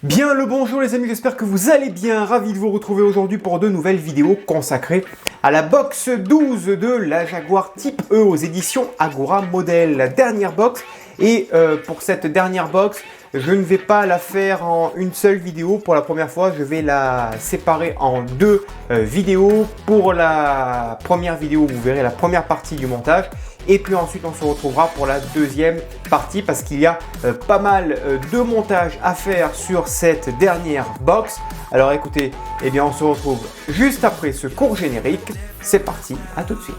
Bien le bonjour les amis, j'espère que vous allez bien, ravi de vous retrouver aujourd'hui pour de nouvelles vidéos consacrées à la box 12 de la Jaguar Type E aux éditions Agora Model, la dernière box. Et pour cette dernière box, je ne vais pas la faire en une seule vidéo. Pour la première fois, je vais la séparer en deux vidéos. Pour la première vidéo, vous verrez la première partie du montage. Et puis ensuite, on se retrouvera pour la deuxième partie parce qu'il y a pas mal de montage à faire sur cette dernière box. Alors écoutez, eh bien, on se retrouve juste après ce court générique. C'est parti, à tout de suite.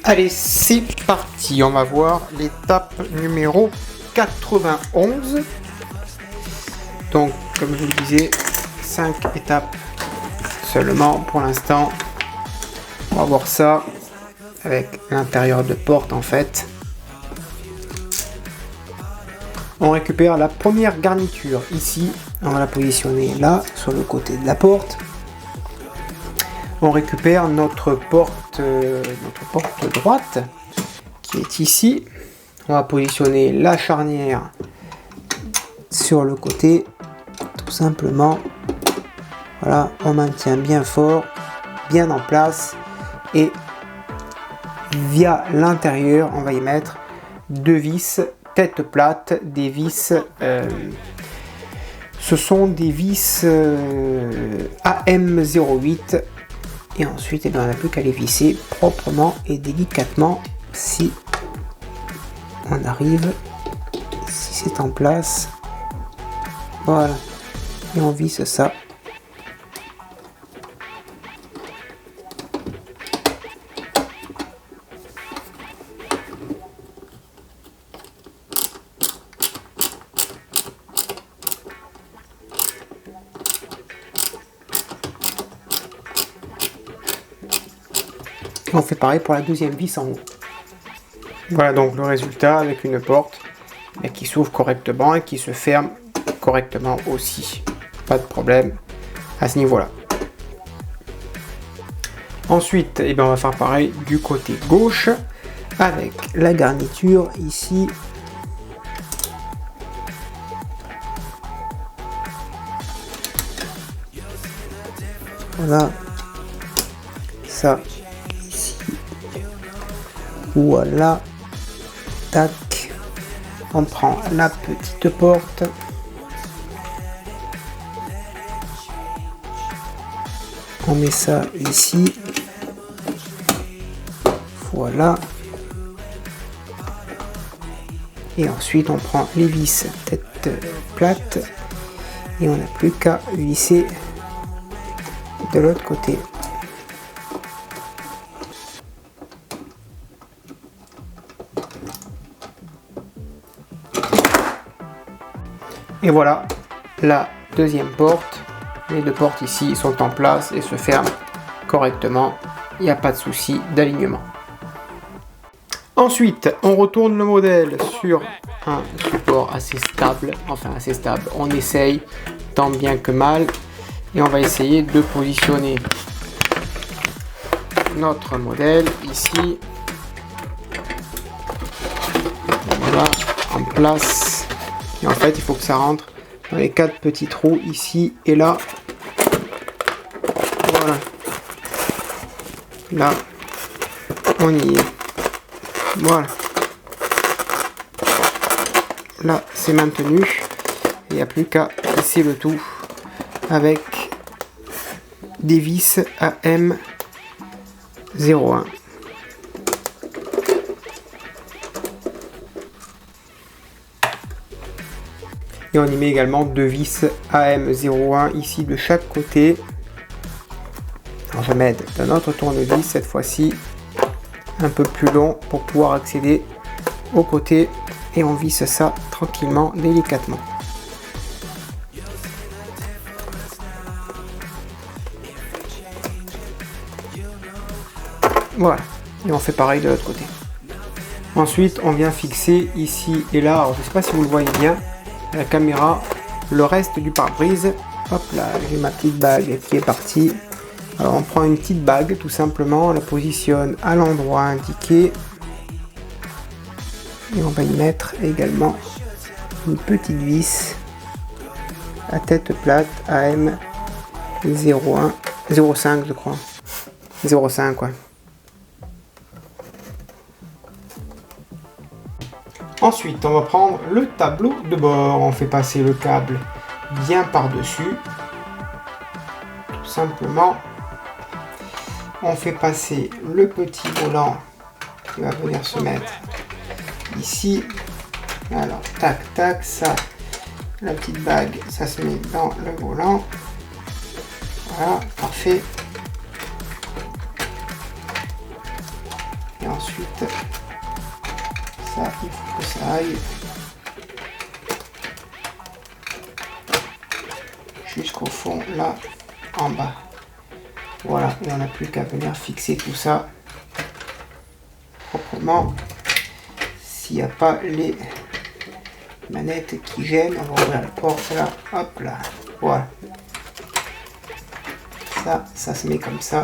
Allez, c'est parti, on va voir l'étape numéro 91. Donc, comme je vous le disais, 5 étapes seulement pour l'instant. On va voir ça avec l'intérieur de porte en fait. On récupère la première garniture ici. On va la positionner là, sur le côté de la porte. On récupère notre porte droite qui est ici. On va positionner la charnière sur le côté, tout simplement. Voilà, on maintient bien fort, bien en place. Et via l'intérieur, on va y mettre deux vis tête plate, des vis. Ce sont des vis AM08. Et ensuite, on n'a plus qu'à les visser proprement et délicatement si on arrive, si c'est en place. Voilà. Et on visse ça. On fait pareil pour la deuxième vis en haut. Voilà donc le résultat avec une porte qui s'ouvre correctement et qui se ferme correctement aussi. Pas de problème à ce niveau-là. Ensuite, on va faire pareil du côté gauche avec la garniture ici. Voilà. Ça. Voilà, tac, on prend la petite porte, on met ça ici, voilà, et ensuite on prend les vis tête plate et on n'a plus qu'à visser de l'autre côté. Et voilà la deuxième porte. Les deux portes ici sont en place et se ferment correctement. Il n'y a pas de souci d'alignement. Ensuite, on retourne le modèle sur un support assez stable. Enfin assez stable. On essaye tant bien que mal. Et on va essayer de positionner notre modèle ici. Voilà, en place. Et en fait, il faut que ça rentre dans les 4 petits trous ici et là. Voilà. Là, on y est. Voilà. Là, c'est maintenu. Il n'y a plus qu'à visser le tout avec des vis AM01. Et on y met également deux vis AM01 ici de chaque côté. Alors je vais mettre un autre tournevis cette fois-ci, un peu plus long pour pouvoir accéder au côté. Et on visse ça tranquillement, délicatement. Voilà, et on fait pareil de l'autre côté. Ensuite, on vient fixer ici et là, alors je ne sais pas si vous le voyez bien, la caméra, le reste du pare-brise. Hop là, j'ai ma petite bague qui est partie. Alors on prend une petite bague tout simplement, on la positionne à l'endroit indiqué et on va y mettre également une petite vis à tête plate AM 01, 05 je crois, 05 quoi. Ensuite on va prendre le tableau de bord, on fait passer le câble bien par-dessus, tout simplement. On fait passer le petit volant qui va venir se mettre ici. Alors, tac, tac, ça, la petite bague, ça se met dans le volant. Voilà, parfait. Et ensuite, ça, il faut que ça aille jusqu'au fond, là, en bas. Voilà, et on n'a plus qu'à venir fixer tout ça proprement. S'il n'y a pas les manettes qui gênent, on va ouvrir la porte là, hop là, voilà. Ça se met comme ça,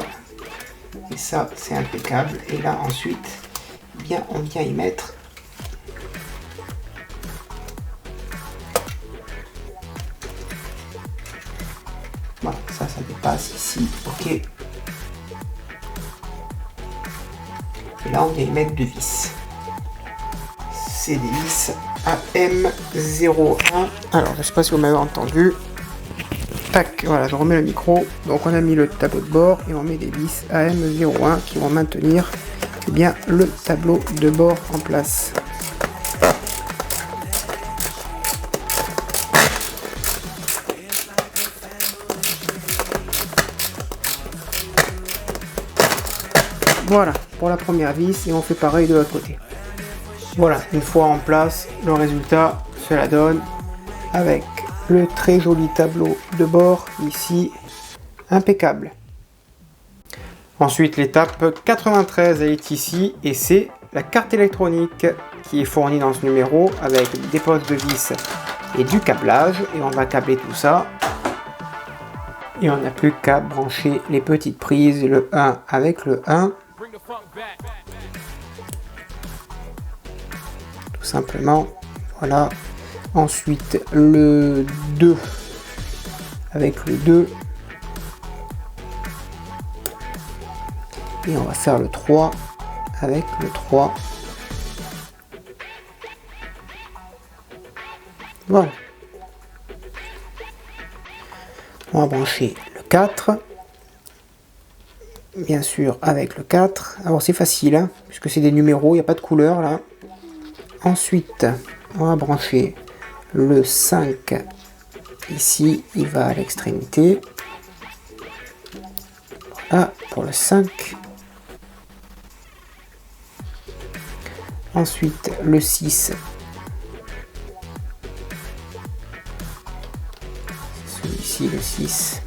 et ça c'est impeccable. Et là ensuite, bien on vient y mettre voilà, ça dépasse ici, ok. Et là on vient y mettre deux vis. C'est des vis AM01. Alors je sais pas si vous m'avez entendu. Tac, voilà, je remets le micro. Donc on a mis le tableau de bord et on met des vis AM01 qui vont maintenir bien le tableau de bord en place. Voilà pour la première vis et on fait pareil de l'autre côté. Voilà, une fois en place, le résultat, cela donne avec le très joli tableau de bord ici, impeccable. Ensuite, l'étape 93 elle est ici et c'est la carte électronique qui est fournie dans ce numéro avec des postes de vis et du câblage. Et on va câbler tout ça. Et on n'a plus qu'à brancher les petites prises, le 1 avec le 1. Tout simplement, voilà. Ensuite, le 2 avec le 2. Et on va faire le 3 avec le 3. Voilà. On va brancher le 4. Bien sûr avec le 4. Alors c'est facile, hein, puisque c'est des numéros, il n'y a pas de couleur là. Ensuite, on va brancher le 5. Ici, il va à l'extrémité. Voilà pour le 5. Ensuite, le 6. Celui-ci, le 6.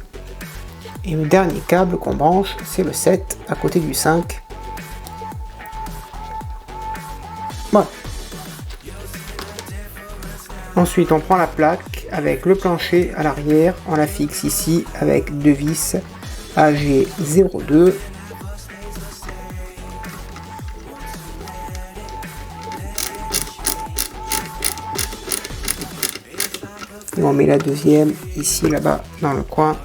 Et le dernier câble qu'on branche, c'est le 7 à côté du 5. Voilà. Ensuite, on prend la plaque avec le plancher à l'arrière. On la fixe ici avec deux vis AG02. Et on met la deuxième ici, là-bas, dans le coin.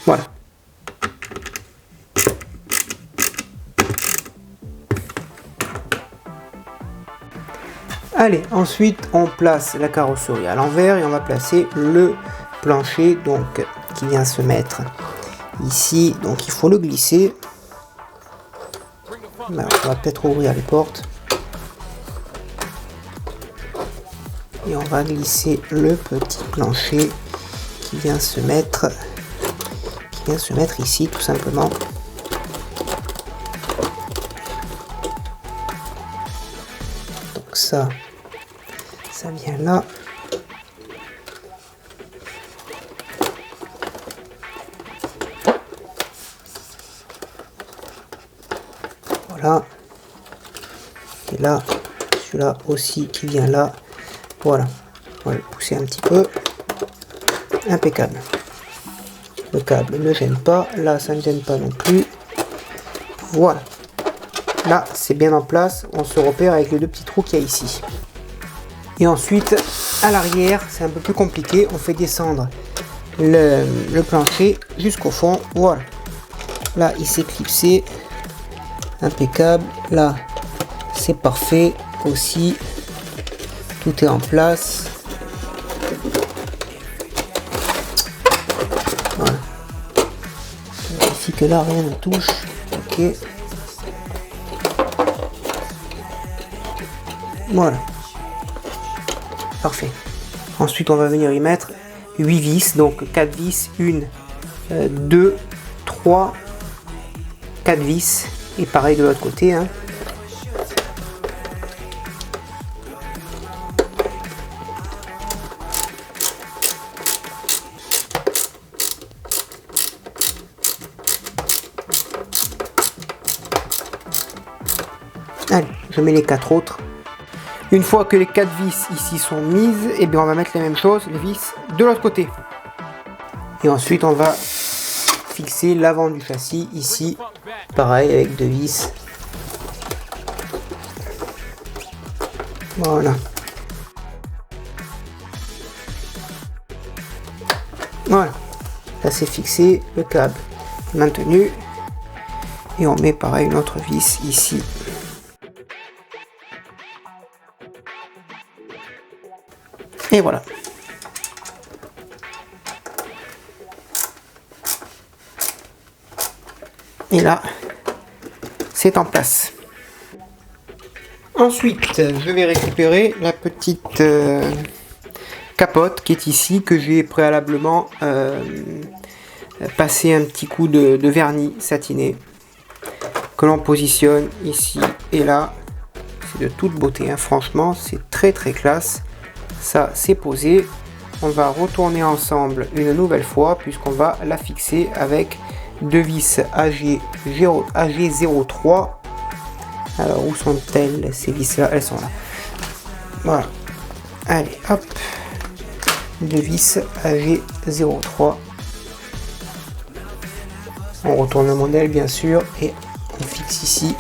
Voilà. Allez, ensuite on place la carrosserie à l'envers et on va placer le plancher donc qui vient se mettre ici. Donc il faut le glisser. Alors, on va peut-être ouvrir les portes. Et on va glisser le petit plancher qui vient se mettre ici tout simplement. Donc ça vient là. Voilà. Et là, celui-là aussi qui vient là. Voilà. On va le pousser un petit peu. Impeccable. Le câble ne gêne pas. Là, ça ne gêne pas non plus. Voilà. Là, c'est bien en place. On se repère avec les deux petits trous qu'il y a ici. Et ensuite, à l'arrière, c'est un peu plus compliqué. On fait descendre le plancher jusqu'au fond. Voilà. Là, il s'est clipsé. Impeccable. Là, c'est parfait aussi. Tout est en place. Voilà. Je vérifie que là, rien ne touche. Ok. Voilà. Parfait. Ensuite, on va venir y mettre 8 vis. Donc 4 vis, 1, 2, 3, 4 vis. Et pareil de l'autre côté. Hein. Allez, je mets les 4 autres. Une fois que les 4 vis ici sont mises, et bien on va mettre les mêmes choses, les vis de l'autre côté. Et ensuite on va fixer l'avant du châssis ici, pareil avec 2 vis. Voilà. Voilà. Là c'est fixé, le câble est maintenu. Et on met pareil une autre vis ici. Et voilà. Et là, c'est en place. Ensuite, je vais récupérer la petite capote qui est ici, que j'ai préalablement passé un petit coup de vernis satiné, que l'on positionne ici et là. C'est de toute beauté, hein. Franchement, c'est très très classe. Ça, c'est posé. On va retourner ensemble une nouvelle fois, puisqu'on va la fixer avec 2 vis AG03. Alors, où sont-elles ces vis-là? Elles sont là. Voilà. Allez, hop. 2 vis AG03. On retourne le modèle, bien sûr, et on fixe ici.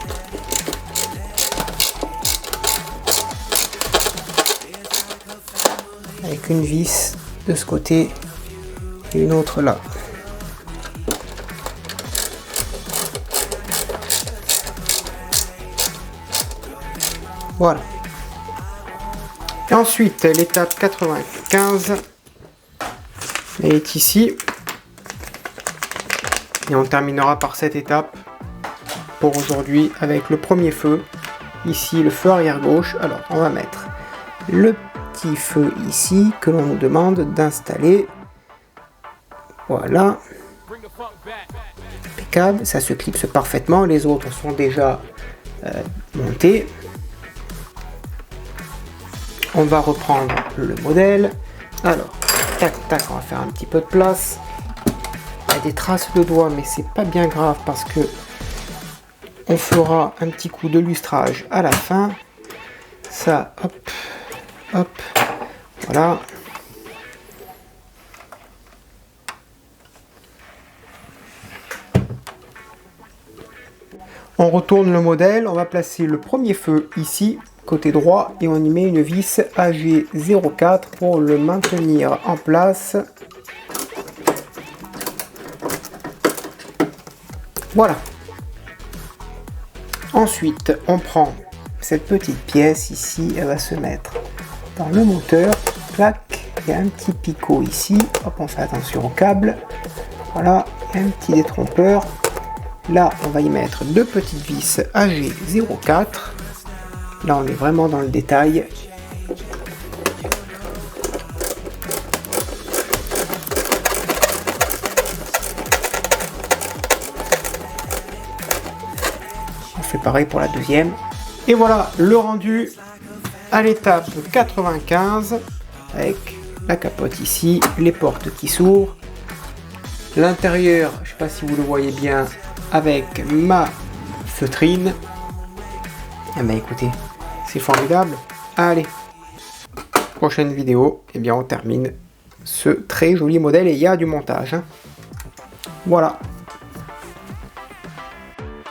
Avec une vis de ce côté et une autre là. Voilà. Et ensuite, l'étape 95, elle est ici. Et on terminera par cette étape pour aujourd'hui avec le premier feu. Ici, le feu arrière gauche. Alors, on va mettre le petit feu ici que l'on nous demande d'installer. Voilà. Impeccable. Ça se clipse parfaitement. Les autres sont déjà montés. On va reprendre le modèle. Alors, tac tac, on va faire un petit peu de place. Il y a des traces de doigts, mais c'est pas bien grave parce que on fera un petit coup de lustrage à la fin. Ça, hop, hop, voilà. On retourne le modèle, on va placer le premier feu ici, côté droit, et on y met une vis AG04 pour le maintenir en place. Voilà. Ensuite, on prend cette petite pièce ici, elle va se mettre dans le moteur. Clac, il y a un petit picot ici. Hop, on fait attention au câble. Voilà, il y a un petit détrompeur. Là, on va y mettre 2 petites vis AG04. Là, on est vraiment dans le détail. On fait pareil pour la deuxième. Et voilà le rendu à l'étape 95 avec la capote ici, les portes qui s'ouvrent. L'intérieur, je ne sais pas si vous le voyez bien, avec ma feutrine. Ah bah écoutez, c'est formidable. Allez, prochaine vidéo, eh bien on termine ce très joli modèle et il y a du montage. Hein. Voilà.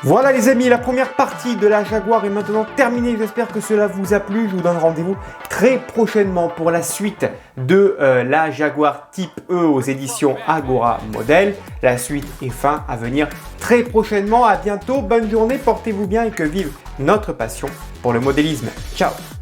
Voilà les amis, la première partie de la Jaguar est maintenant terminée. J'espère que cela vous a plu. Je vous donne rendez-vous très prochainement pour la suite de la Jaguar Type E aux éditions Agora Model. La suite est fin à venir très prochainement. À bientôt, bonne journée, portez-vous bien et que vive notre passion pour le modélisme. Ciao!